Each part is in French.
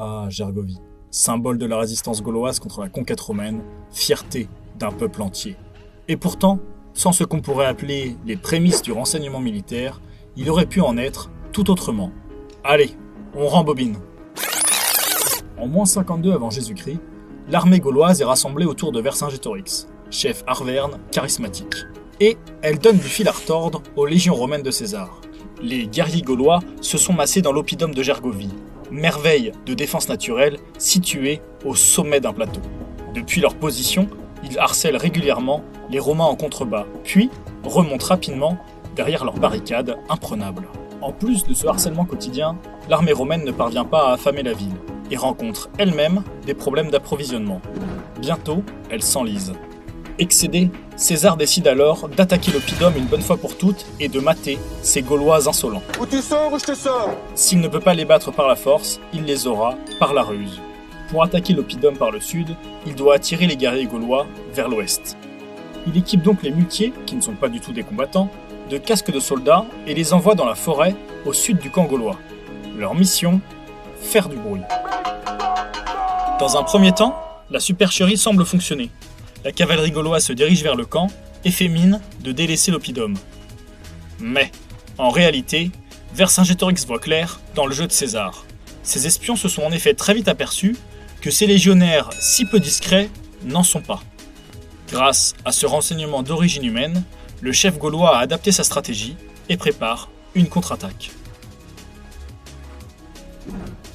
Ah, Gergovie, symbole de la résistance gauloise contre la conquête romaine, fierté d'un peuple entier. Et pourtant, sans ce qu'on pourrait appeler les prémices du renseignement militaire, il aurait pu en être tout autrement. Allez, on rembobine. En moins 52 avant Jésus-Christ, l'armée gauloise est rassemblée autour de Vercingétorix, chef arverne charismatique. Et elle donne du fil à retordre aux légions romaines de César. Les guerriers gaulois se sont massés dans l'oppidum de Gergovie, merveille de défense naturelle située au sommet d'un plateau. Depuis leur position, ils harcèlent régulièrement les Romains en contrebas, puis remontent rapidement derrière leurs barricades imprenables. En plus de ce harcèlement quotidien, l'armée romaine ne parvient pas à affamer la ville et rencontre elle-même des problèmes d'approvisionnement. Bientôt, elle s'enlise. Excédé, César décide alors d'attaquer l'oppidum une bonne fois pour toutes et de mater ces Gaulois insolents. Ou tu sors ou je te sors. S'il ne peut pas les battre par la force, il les aura par la ruse. Pour attaquer l'oppidum par le sud, il doit attirer les guerriers gaulois vers l'ouest. Il équipe donc les muletiers, qui ne sont pas du tout des combattants, de casques de soldats et les envoie dans la forêt au sud du camp gaulois. Leur mission, faire du bruit. Dans un premier temps, la supercherie semble fonctionner. La cavalerie gauloise se dirige vers le camp et fait mine de délaisser l'oppidum. Mais, en réalité, Vercingétorix voit clair dans le jeu de César. Ses espions se sont en effet très vite aperçus que ces légionnaires si peu discrets n'en sont pas. Grâce à ce renseignement d'origine humaine, le chef gaulois a adapté sa stratégie et prépare une contre-attaque.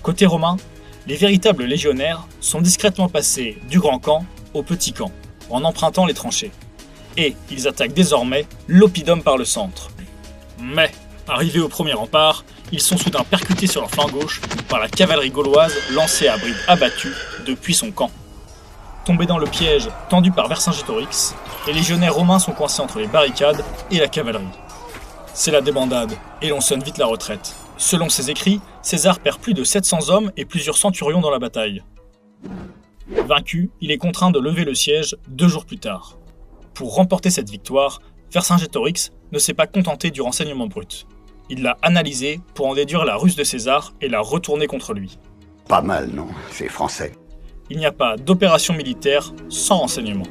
Côté romain, les véritables légionnaires sont discrètement passés du grand camp au petit camp, en empruntant les tranchées. Et ils attaquent désormais l'oppidum par le centre. Mais, arrivés au premier rempart, ils sont soudain percutés sur leur flanc gauche par la cavalerie gauloise lancée à bride abattue depuis son camp. Tombés dans le piège tendu par Vercingétorix, les légionnaires romains sont coincés entre les barricades et la cavalerie. C'est la débandade, et l'on sonne vite la retraite. Selon ses écrits, César perd plus de 700 hommes et plusieurs centurions dans la bataille. Vaincu, il est contraint de lever le siège 2 jours plus tard. Pour remporter cette victoire, Vercingétorix ne s'est pas contenté du renseignement brut. Il l'a analysé pour en déduire la ruse de César et la retourner contre lui. Pas mal, non? C'est français. Il n'y a pas d'opération militaire sans renseignement.